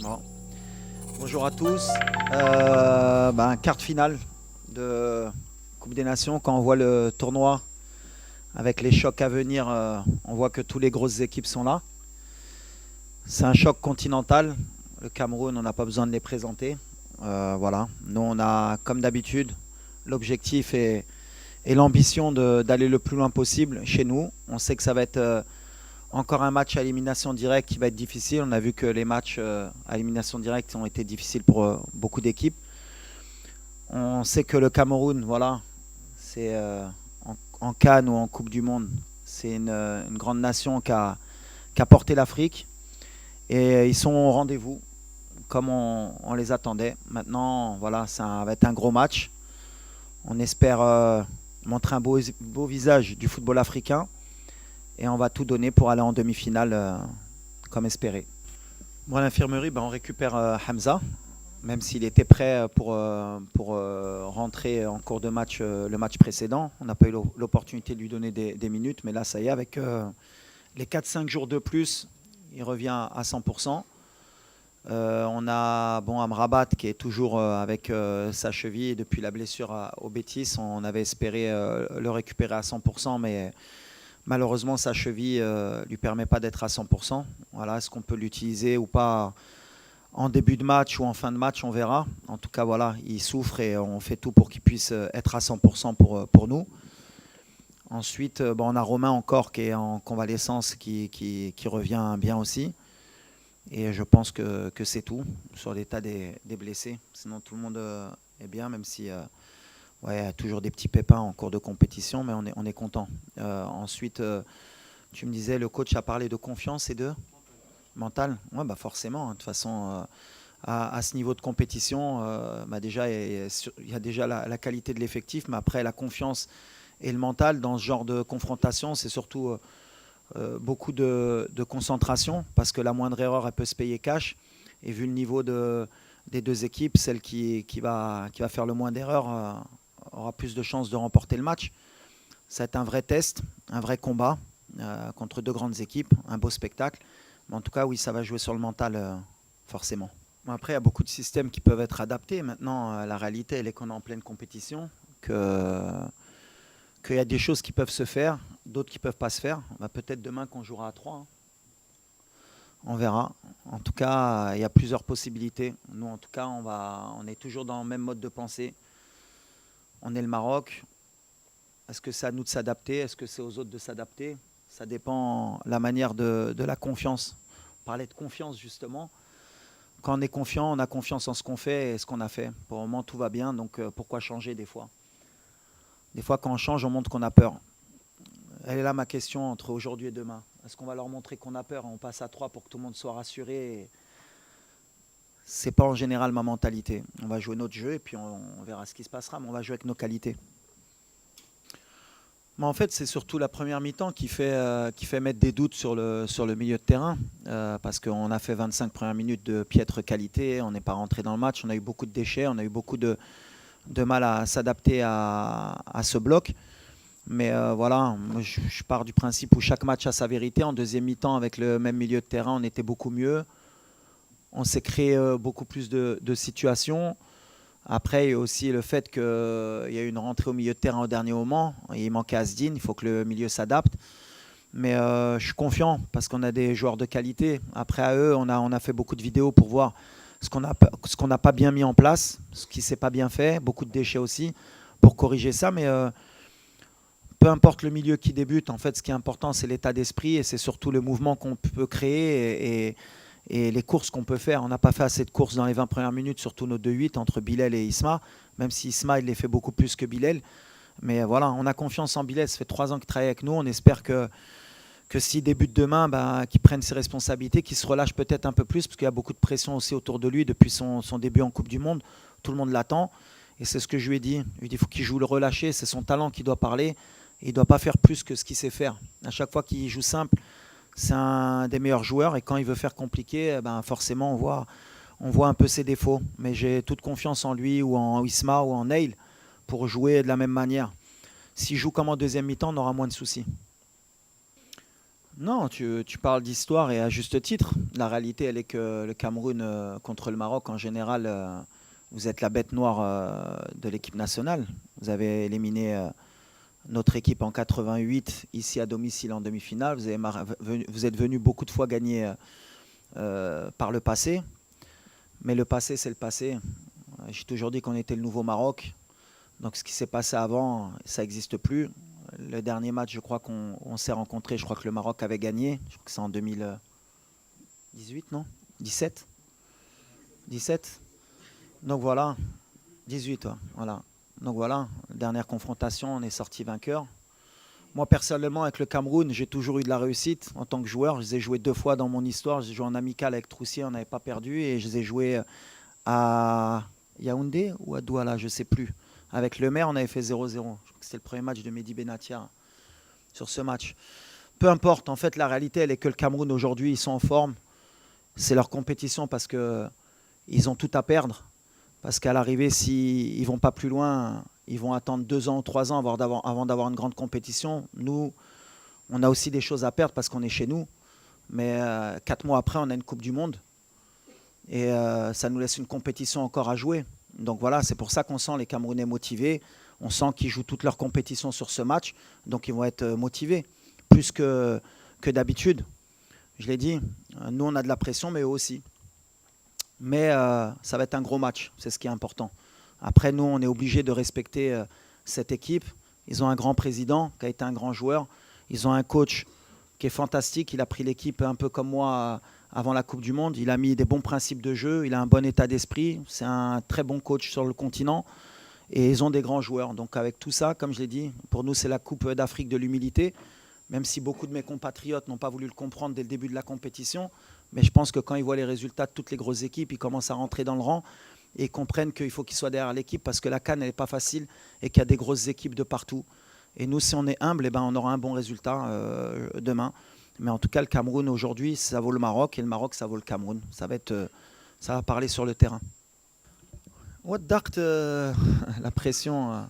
Bon. Bonjour à tous. Quart de finale de Coupe des Nations. Quand on voit le tournoi avec les chocs à venir, on voit que toutes les grosses équipes sont là. C'est un choc continental. Le Cameroun, on n'a pas besoin de les présenter. Voilà. Nous, on a, comme d'habitude, l'objectif et l'ambition d'aller le plus loin possible chez nous. On sait que ça va être encore un match à élimination directe qui va être difficile. On a vu que les matchs à élimination directe ont été difficiles pour beaucoup d'équipes. On sait que le Cameroun, voilà, c'est en Cannes ou en Coupe du Monde, c'est une grande nation qui a porté l'Afrique. Et ils sont au rendez-vous, comme on les attendait. Maintenant, voilà, ça va être un gros match. On espère montrer un beau visage du football africain. Et on va tout donner pour aller en demi-finale comme espéré. Moi, à l'infirmerie, on récupère Hamza, même s'il était prêt pour rentrer en cours de match le match précédent. On n'a pas eu l'opportunité de lui donner des minutes, mais là, ça y est, avec les 4-5 jours de plus, il revient à 100%. On a Amrabat qui est toujours avec sa cheville depuis la blessure au Betis. On avait espéré le récupérer à 100%, mais malheureusement, sa cheville ne lui permet pas d'être à 100%. Voilà, est-ce qu'on peut l'utiliser ou pas en début de match ou en fin de match, on verra. En tout cas, voilà, il souffre et on fait tout pour qu'il puisse être à 100% pour nous. Ensuite, on a Romain encore qui est en convalescence, qui revient bien aussi. Et je pense que c'est tout sur l'état des blessés. Sinon, tout le monde est bien, même si il y a toujours des petits pépins en cours de compétition, mais on est content. Ensuite, tu me disais, le coach a parlé de confiance et de mental. Ouais, forcément. De toute façon, à ce niveau de compétition, déjà, il y a déjà la qualité de l'effectif, mais après, la confiance et le mental dans ce genre de confrontation, c'est surtout beaucoup de concentration, parce que la moindre erreur, elle peut se payer cash. Et vu le niveau des deux équipes, celle qui va faire le moins d'erreurs aura plus de chances de remporter le match. Ça va être un vrai test, un vrai combat contre deux grandes équipes, un beau spectacle. Mais en tout cas, oui, ça va jouer sur le mental, forcément. Après, il y a beaucoup de systèmes qui peuvent être adaptés. Maintenant, la réalité, elle est qu'on est en pleine compétition, qu'il y a des choses qui peuvent se faire, d'autres qui ne peuvent pas se faire. Peut-être demain qu'on jouera à 3. Hein. On verra. En tout cas, il y a plusieurs possibilités. Nous, en tout cas, on est toujours dans le même mode de pensée. On est le Maroc. Est-ce que c'est à nous de s'adapter? Est-ce que c'est aux autres de s'adapter? Ça dépend de la manière de la confiance. On parlait de confiance, justement. Quand on est confiant, on a confiance en ce qu'on fait et ce qu'on a fait. Pour le moment, tout va bien, donc pourquoi changer des fois? Des fois, quand on change, on montre qu'on a peur. Elle est là ma question entre aujourd'hui et demain. Est-ce qu'on va leur montrer qu'on a peur? On passe à 3 pour que tout le monde soit rassuré. C'est pas en général ma mentalité. On va jouer notre jeu et puis on verra ce qui se passera, mais on va jouer avec nos qualités. Mais en fait, c'est surtout la première mi-temps qui fait mettre des doutes sur le milieu de terrain. Parce qu'on a fait 25 premières minutes de piètre qualité, on n'est pas rentré dans le match, on a eu beaucoup de déchets, on a eu beaucoup de mal à s'adapter à ce bloc. Mais voilà, moi, je pars du principe où chaque match a sa vérité. En deuxième mi-temps, avec le même milieu de terrain, on était beaucoup mieux. On s'est créé beaucoup plus de situations. Après, il y a aussi le fait qu'il y a eu une rentrée au milieu de terrain au dernier moment. Il manquait Asdine, il faut que le milieu s'adapte. Mais je suis confiant parce qu'on a des joueurs de qualité. Après, à eux, on a fait beaucoup de vidéos pour voir ce qu'on n'a pas bien mis en place, ce qui ne s'est pas bien fait. Beaucoup de déchets aussi pour corriger ça. Mais peu importe le milieu qui débute, en fait, ce qui est important, c'est l'état d'esprit et c'est surtout le mouvement qu'on peut créer et les courses qu'on peut faire. On n'a pas fait assez de courses dans les 20 premières minutes, surtout nos 2-8 entre Bilal et Isma, même si Isma, il les fait beaucoup plus que Bilal. Mais voilà, on a confiance en Bilal, ça fait 3 ans qu'il travaille avec nous. On espère que s'il débute demain, qu'il prenne ses responsabilités, qu'il se relâche peut-être un peu plus, parce qu'il y a beaucoup de pression aussi autour de lui depuis son début en Coupe du Monde. Tout le monde l'attend. Et c'est ce que je lui ai dit. Je lui ai dit qu'il faut qu'il joue le relâché, c'est son talent qui doit parler. Il ne doit pas faire plus que ce qu'il sait faire. À chaque fois qu'il joue simple, c'est un des meilleurs joueurs. Et quand il veut faire compliqué, forcément, on voit un peu ses défauts. Mais j'ai toute confiance en lui, ou en Isma, ou en Neil, pour jouer de la même manière. S'il joue comme en deuxième mi-temps, on aura moins de soucis. Non, tu parles d'histoire et à juste titre. La réalité, elle est que le Cameroun contre le Maroc, en général, vous êtes la bête noire de l'équipe nationale. Vous avez éliminé notre équipe en 88, ici à domicile en demi-finale. Vous êtes venu beaucoup de fois gagner par le passé. Mais le passé, c'est le passé. J'ai toujours dit qu'on était le nouveau Maroc. Donc ce qui s'est passé avant, ça n'existe plus. Le dernier match, je crois qu'on s'est rencontrés, je crois que le Maroc avait gagné. Je crois que c'est en 2018, non? 17? 17? Donc voilà, 18, ouais, voilà. Donc voilà, dernière confrontation, on est sorti vainqueur. Moi personnellement, avec le Cameroun, j'ai toujours eu de la réussite en tant que joueur. Je les ai joués deux fois dans mon histoire. J'ai joué en amical avec Troussier, on n'avait pas perdu. Et je les ai joués à Yaoundé ou à Douala, je ne sais plus. Avec le maire, on avait fait 0-0. Je crois que c'était le premier match de Mehdi Benatia sur ce match. Peu importe, en fait, la réalité, elle est que le Cameroun aujourd'hui, ils sont en forme. C'est leur compétition parce que ils ont tout à perdre. Parce qu'à l'arrivée, s'ils ne vont pas plus loin, ils vont attendre 2 ans, 3 ans avant d'avoir une grande compétition. Nous, on a aussi des choses à perdre parce qu'on est chez nous. Mais 4 mois après, on a une Coupe du Monde. Et ça nous laisse une compétition encore à jouer. Donc voilà, c'est pour ça qu'on sent les Camerounais motivés. On sent qu'ils jouent toute leur compétition sur ce match. Donc ils vont être motivés, plus que d'habitude. Je l'ai dit, nous on a de la pression, mais eux aussi. Mais ça va être un gros match, c'est ce qui est important. Après, nous, on est obligé de respecter cette équipe. Ils ont un grand président qui a été un grand joueur. Ils ont un coach qui est fantastique. Il a pris l'équipe un peu comme moi avant la Coupe du Monde. Il a mis des bons principes de jeu. Il a un bon état d'esprit. C'est un très bon coach sur le continent. Et ils ont des grands joueurs. Donc avec tout ça, comme je l'ai dit, pour nous, c'est la Coupe d'Afrique de l'humilité. Même si beaucoup de mes compatriotes n'ont pas voulu le comprendre dès le début de la compétition. Mais je pense que quand ils voient les résultats de toutes les grosses équipes, ils commencent à rentrer dans le rang et comprennent qu'il faut qu'ils soient derrière l'équipe parce que la CAN, elle n'est pas facile et qu'il y a des grosses équipes de partout. Et nous, si on est humble, eh ben, on aura un bon résultat demain. Mais en tout cas, le Cameroun aujourd'hui, ça vaut le Maroc et le Maroc, ça vaut le Cameroun. Ça va parler sur le terrain. والضغط la pression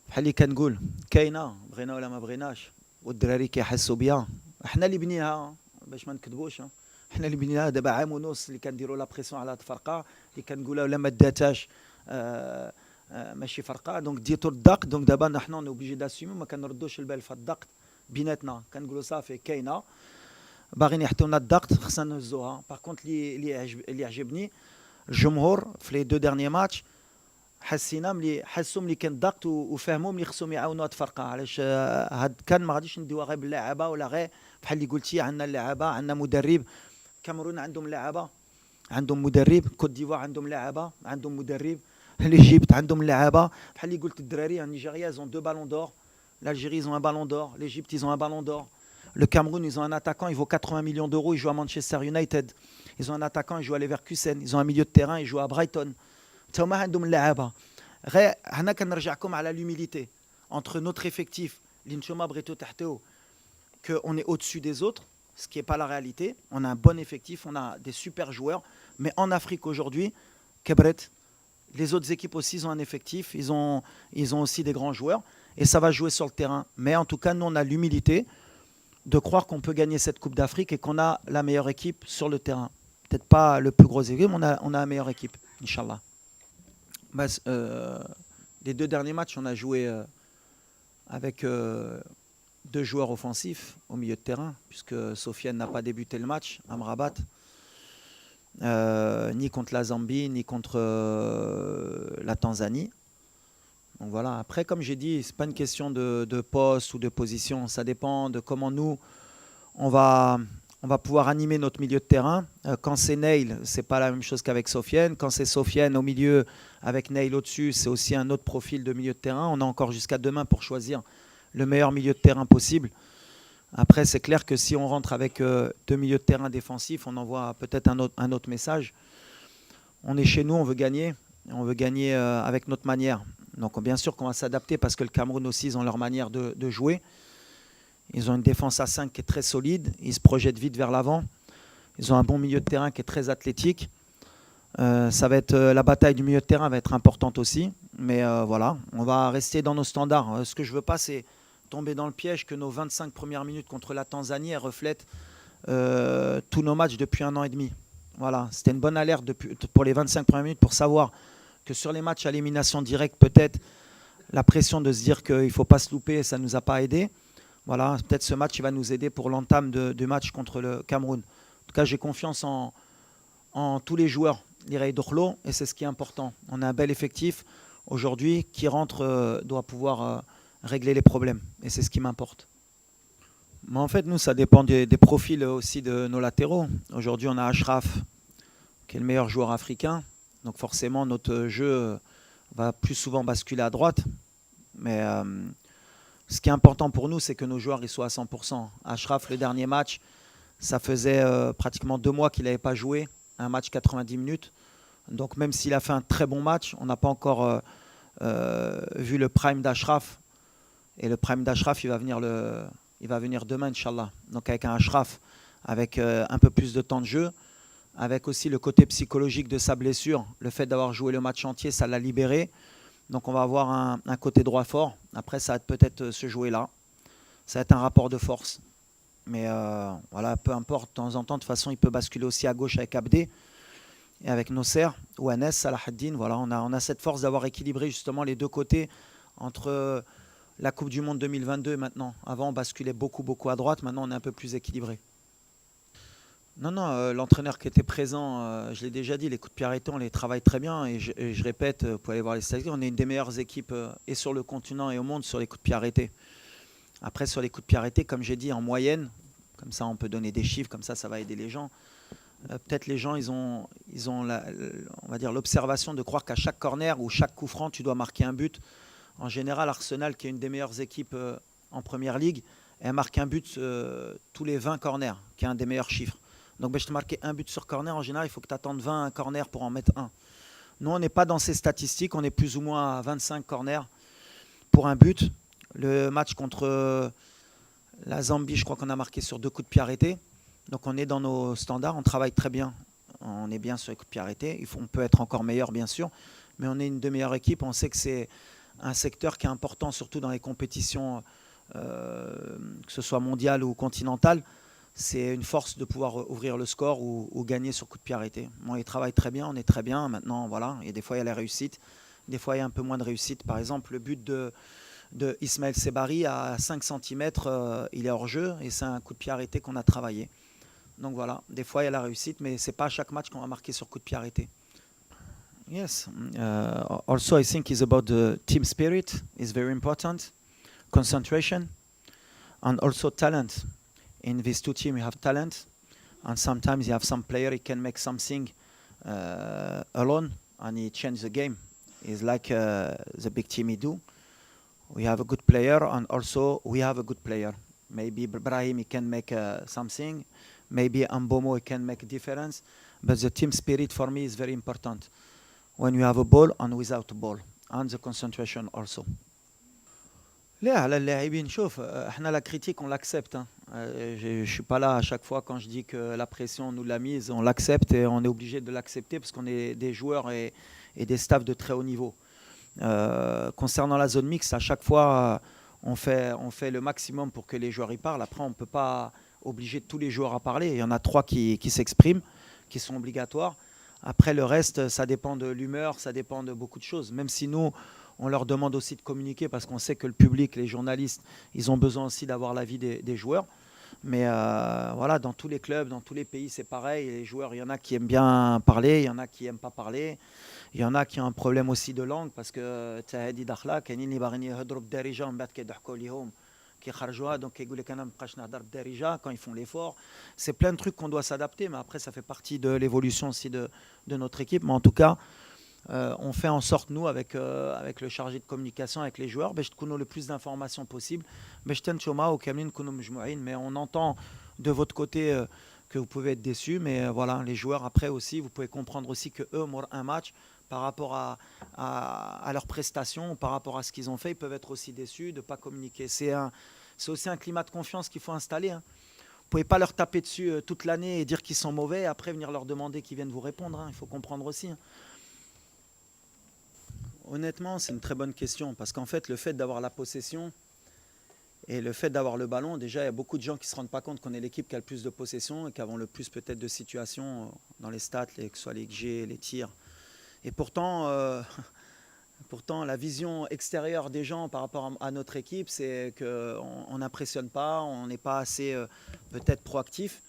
بحال اللي كنقول كاينه بغينا ولا ما بغيناش والدراري كيحسوا بها. احنا اللي بنيها باش ما نكذبوش. احنا اللي بنيناها دابا عام ونص اللي كنديروا لا بريسيون على هاد الفرقه اللي كنقولها ولا ما داتاش ماشي فرقه دونك ديتو الضغط دونك دابا نحن اون اوبليجي داسيومي ما كنردوش البال في الضغط بيناتنا كنقولوا صافي كاينه باغيين يحطوا لنا الضغط خصنا نهزوها باغ كونت اللي عجبني الجمهور في لي دو ديرني ماتش حسوا ملي كان ضغط وفهموا ملي خصهم يعاونوا هاد الفرقه علاش هاد كان ما غاديش نديوها غير باللاعبه ولا غير بحال اللي قلتي عندنا اللاعبه عندنا مدرب كاميرون عندهم لاعبه عندهم مدرب كوت ديفوار عندهم لاعبه عندهم مدرب l'Égypte عندهم لاعبه بحال اللي قلت الدراري النيجيريا ils ont 2 ballons d'or l'Algérie ils ont un ballon d'or l'Égypte ils ont un ballon d'or le Cameroun ils ont un attaquant il vaut 80 millions d'euros il joue à Manchester United ils ont un attaquant il joue à Leverkusen ils ont un milieu de terrain il joue à Brighton تما عندهم اللاعبه غير هنا كنرجعكم على l'humilité entre notre effectif اللي نتوما بغيتو تحتوه qu'on est au-dessus des autres, ce qui n'est pas la réalité. On a un bon effectif, on a des super joueurs. Mais en Afrique aujourd'hui, Kebret, les autres équipes aussi, ils ont un effectif, ils ont aussi des grands joueurs. Et ça va jouer sur le terrain. Mais en tout cas, nous, on a l'humilité de croire qu'on peut gagner cette Coupe d'Afrique et qu'on a la meilleure équipe sur le terrain. Peut-être pas le plus gros équipe, mais on a la meilleure équipe, Inch'Allah. Bah, les 2 derniers matchs, on a joué avec 2 joueurs offensifs au milieu de terrain, puisque Sofiane n'a pas débuté le match, Amrabat, ni contre la Zambie, ni contre la Tanzanie. Donc voilà, après, comme j'ai dit, ce n'est pas une question de poste ou de position, ça dépend de comment nous, on va pouvoir animer notre milieu de terrain. Quand c'est Neil, ce n'est pas la même chose qu'avec Sofiane. Quand c'est Sofiane au milieu, avec Neil au-dessus, c'est aussi un autre profil de milieu de terrain. On a encore jusqu'à demain pour choisir le meilleur milieu de terrain possible. Après, c'est clair que si on rentre avec 2 milieux de terrain défensifs, on envoie peut-être un autre message. On est chez nous, on veut gagner. On veut gagner avec notre manière. Donc bien sûr qu'on va s'adapter parce que le Cameroun aussi, ils ont leur manière de jouer. Ils ont une défense à 5 qui est très solide. Ils se projettent vite vers l'avant. Ils ont un bon milieu de terrain qui est très athlétique. Ça va être la bataille du milieu de terrain va être importante aussi. Mais voilà, on va rester dans nos standards. Ce que je veux pas, c'est tomber dans le piège que nos 25 premières minutes contre la Tanzanie reflètent tous nos matchs depuis 1 an et demi. Voilà, c'était une bonne alerte pour les 25 premières minutes pour savoir que sur les matchs à élimination directe, peut-être la pression de se dire qu'il ne faut pas se louper, ça ne nous a pas aidé. Voilà, peut-être ce match il va nous aider pour l'entame du match contre le Cameroun. En tout cas, j'ai confiance en tous les joueurs, l'Irei Dorlo, et c'est ce qui est important. On a un bel effectif aujourd'hui qui rentre, doit pouvoir régler les problèmes, et c'est ce qui m'importe. Mais en fait, nous, ça dépend des profils aussi de nos latéraux. Aujourd'hui, on a Achraf, qui est le meilleur joueur africain. Donc forcément, notre jeu va plus souvent basculer à droite. Mais ce qui est important pour nous, c'est que nos joueurs ils soient à 100%. Achraf, le dernier match, ça faisait pratiquement 2 mois qu'il n'avait pas joué. Un match 90 minutes. Donc même s'il a fait un très bon match, on n'a pas encore vu le prime d'Achraf. Et le prime d'Achraf, il va venir demain, Inch'Allah. Donc avec un Achraf, avec un peu plus de temps de jeu, avec aussi le côté psychologique de sa blessure. Le fait d'avoir joué le match entier, ça l'a libéré. Donc on va avoir un côté droit fort. Après, ça va peut-être se jouer là. Ça va être un rapport de force. Mais voilà, peu importe, de temps en temps, de toute façon, il peut basculer aussi à gauche avec Abdé et avec Nosser ou Anes, Salahaddin. Voilà, on a cette force d'avoir équilibré justement les deux côtés entre la Coupe du Monde 2022 et maintenant. Avant, on basculait beaucoup à droite. Maintenant, on est un peu plus équilibré. Non, l'entraîneur qui était présent, je l'ai déjà dit, les coups de pied arrêtés, on les travaille très bien. Et je répète, vous pouvez aller voir les statistiques, on est une des meilleures équipes et sur le continent et au monde sur les coups de pied arrêtés. Après, sur les coups de pied arrêtés, comme j'ai dit, en moyenne, comme ça on peut donner des chiffres, comme ça va aider les gens. Peut-être les gens, ils ont on va dire l'observation de croire qu'à chaque corner ou chaque coup franc, tu dois marquer un but. En général, Arsenal, qui est une des meilleures équipes en Première Ligue, elle marque un but tous les 20 corners, qui est un des meilleurs chiffres. Donc, je te marquer un but sur corner, en général, il faut que tu attendes 20 corners pour en mettre un. Nous, on n'est pas dans ces statistiques, on est plus ou moins à 25 corners pour un but. Le match contre la Zambie, je crois qu'on a marqué sur 2 coups de pied arrêtés. Donc, on est dans nos standards, on travaille très bien. On est bien sur les coups de pied arrêtés. On peut être encore meilleur, bien sûr, mais on est une des meilleures équipes. On sait que c'est un secteur qui est important, surtout dans les compétitions, que ce soit mondiales ou continentales. C'est une force de pouvoir ouvrir le score ou gagner sur coup de pied arrêté. Bon, ils travaillent très bien, on est très bien. Maintenant, voilà, et des fois, il y a la réussite. Des fois, il y a un peu moins de réussite. Par exemple, le but de Ismaël Sebari à 5 cm, il est hors jeu et c'est un coup de pied arrêté qu'on a travaillé. Donc voilà, des fois, il y a la réussite, mais ce n'est pas à chaque match qu'on va marquer sur coup de pied arrêté. Yes. Also, I think it's about the team spirit. It's very important. Concentration and also talent. In these two teams, you have talent, and sometimes you have some player he can make something alone, and he change the game. It's like the big team he do. We have a good player, and also we have a good player. Maybe Brahim he can make something. Maybe Ambomo he can make a difference. But the team spirit for me is very important. When you have a ball and without a ball, and the concentration also. لا على اللاعبين شوف احنا la critique on l'accepte hein. Je suis pas là à chaque fois quand je dis que la pression on nous l'a mise, on l'accepte et on est obligé de l'accepter parce qu'on est des joueurs et des staffs de très haut niveau. Concernant la zone mixte, à chaque fois on fait le maximum pour que les joueurs y parlent. Après on ne peut pas obliger tous les joueurs à parler. Il y en a 3 qui s'expriment, qui sont obligatoires. Après le reste, ça dépend de l'humeur, ça dépend de beaucoup de choses. Même si nous on leur demande aussi de communiquer parce qu'on sait que le public, les journalistes, ils ont besoin aussi d'avoir l'avis des joueurs. Mais voilà, dans tous les clubs, dans tous les pays, c'est pareil. Les joueurs, il y en a qui aiment bien parler, il y en a qui n'aiment pas parler. Il y en a qui ont un problème aussi de langue parce que quand ils font l'effort. C'est plein de trucs qu'on doit s'adapter, mais après, ça fait partie de l'évolution aussi de notre équipe. Mais en tout cas, on fait en sorte, nous, avec le chargé de communication, avec les joueurs, qu'on ait le plus d'informations possible. Mais on entend de votre côté que vous pouvez être déçus, mais voilà, les joueurs, après aussi, vous pouvez comprendre aussi qu'eux, un match, par rapport à leurs prestations, par rapport à ce qu'ils ont fait, ils peuvent être aussi déçus de ne pas communiquer. C'est aussi un climat de confiance qu'il faut installer. Hein. Vous ne pouvez pas leur taper dessus toute l'année et dire qu'ils sont mauvais, et après venir leur demander qu'ils viennent vous répondre. Hein. Il faut comprendre aussi. Hein. Honnêtement, c'est une très bonne question parce qu'en fait, le fait d'avoir la possession, Et le fait d'avoir le ballon, déjà, il y a beaucoup de gens qui ne se rendent pas compte qu'on est l'équipe qui a le plus de possession et qui avons le plus peut-être de situations dans les stats, que ce soit les XG, les tirs. Et pourtant, la vision extérieure des gens par rapport à notre équipe, c'est qu'on n'impressionne pas, on n'est pas assez peut-être proactif.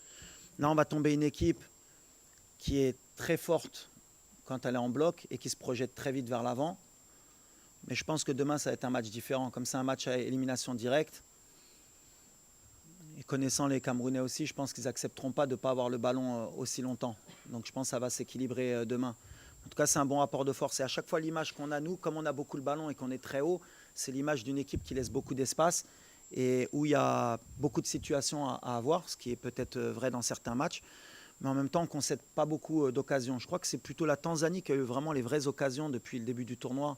Là, on va tomber une équipe qui est très forte quand elle est en bloc et qui se projette très vite vers l'avant. Mais je pense que demain, ça va être un match différent. Comme c'est un match à élimination directe, et connaissant les Camerounais aussi, je pense qu'ils n'accepteront pas de ne pas avoir le ballon aussi longtemps. Donc je pense que ça va s'équilibrer demain. En tout cas, c'est un bon rapport de force. Et à chaque fois, l'image qu'on a, nous, comme on a beaucoup le ballon et qu'on est très haut, c'est l'image d'une équipe qui laisse beaucoup d'espace et où il y a beaucoup de situations à avoir, ce qui est peut-être vrai dans certains matchs. Mais en même temps, on ne concède pas beaucoup d'occasions. Je crois que c'est plutôt la Tanzanie qui a eu vraiment les vraies occasions depuis le début du tournoi,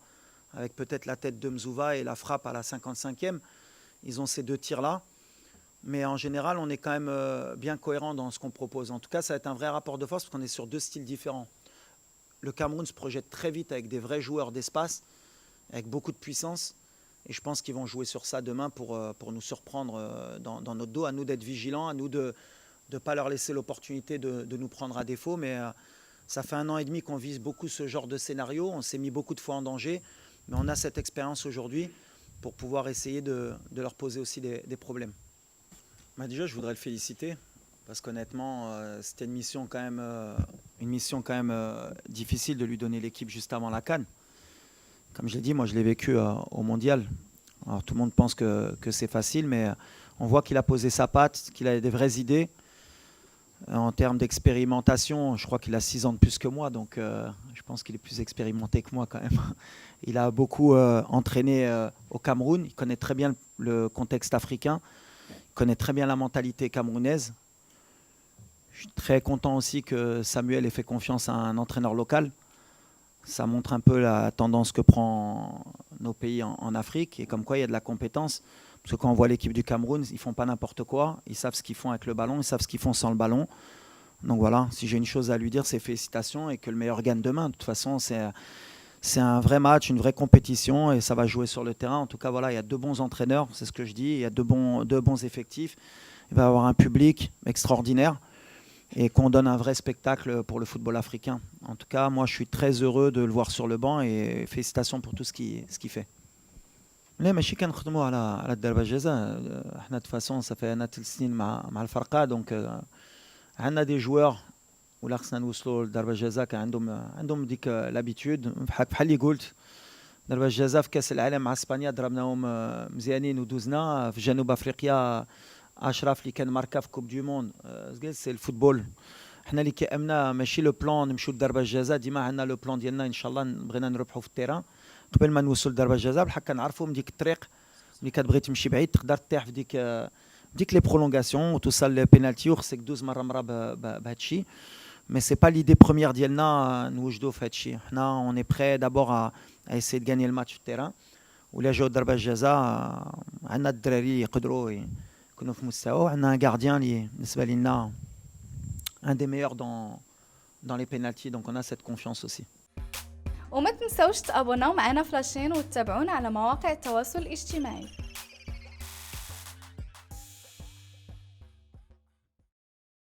avec peut-être la tête de Mzouva et la frappe à la 55e. Ils ont ces deux tirs-là. Mais en général, on est quand même bien cohérent dans ce qu'on propose. En tout cas, ça va être un vrai rapport de force parce qu'on est sur deux styles différents. Le Cameroun se projette très vite avec des vrais joueurs d'espace, avec beaucoup de puissance. Et je pense qu'ils vont jouer sur ça demain pour nous surprendre dans notre dos. À nous d'être vigilants, à nous de ne pas leur laisser l'opportunité de nous prendre à défaut. Mais ça fait 1 an et demi qu'on vise beaucoup ce genre de scénario. On s'est mis beaucoup de fois en danger. Mais on a cette expérience aujourd'hui pour pouvoir essayer de leur poser aussi des problèmes. Déjà, je voudrais le féliciter parce qu'honnêtement, c'était une mission quand même difficile de lui donner l'équipe juste avant la CAN. Comme je l'ai dit, moi je l'ai vécu au Mondial. Alors tout le monde pense que c'est facile, mais on voit qu'il a posé sa patte, qu'il a des vraies idées. En termes d'expérimentation, je crois qu'il a 6 ans de plus que moi, donc je pense qu'il est plus expérimenté que moi quand même. Il a beaucoup entraîné au Cameroun, il connaît très bien le contexte africain. Il connaît très bien la mentalité camerounaise. Je suis très content aussi que Samuel ait fait confiance à un entraîneur local. Ça montre un peu la tendance que prend nos pays en Afrique et comme quoi il y a de la compétence. Parce que quand on voit l'équipe du Cameroun, ils ne font pas n'importe quoi. Ils savent ce qu'ils font avec le ballon, ils savent ce qu'ils font sans le ballon. Donc voilà, si j'ai une chose à lui dire, c'est félicitations et que le meilleur gagne demain. De toute façon, c'est un vrai match, une vraie compétition et ça va jouer sur le terrain. En tout cas, voilà, il y a 2 bons entraîneurs, c'est ce que je dis. Il y a 2 bons effectifs. Il va y avoir un public extraordinaire et qu'on donne un vrai spectacle pour le football africain. En tout cas, moi, je suis très heureux de le voir sur le banc et félicitations pour tout ce qu'il fait. لا ماشي كنخدموا على الضربة الجزاء. احنا de toute façon ça fait 3 سنين مع الفرقة دونك عندنا دي جوار ولا خصنا نوصلوا لضربة الجزاء كان عندهم ديك لابيتود بحال اللي قلت. ضربة الجزاء في كأس العالم مع اسبانيا ضربناهم مزيانين ودوزنا في جنوب افريقيا. اشرف اللي كان ماركا في كوب دو موند سي الفوتبول. حنا اللي كيامنا ماشي لو بلان نمشيو لضربة الجزاء ديما عندنا لو بلان ديالنا ان شاء الله بغينا نربحوا في التيران قبل ما نوصل لضربة الجزاء بحال كنعرفوا من ديك الطريق ملي كتبغي تمشي بعيد تقدر تطيح في ديك لي برولونغاسيون وتوصل للبينالتي وخصك دوز مرة بهادشي. Mais c'est pas l'idée première ديالنا نوجدوا في هادشي. حنا on est prêt d'abord à essayer de gagner le match في التيران ولا جاو ضربة الجزاء عندنا الدراري يقدروا يكونوا في مستوى وعندنا ان غارديان اللي بالنسبة لنا un des meilleurs dans les pénaltys donc on a cette confiance aussi. وما تنسوش تابوناو معنا فلاشين وتتابعونا على مواقع التواصل الاجتماعي.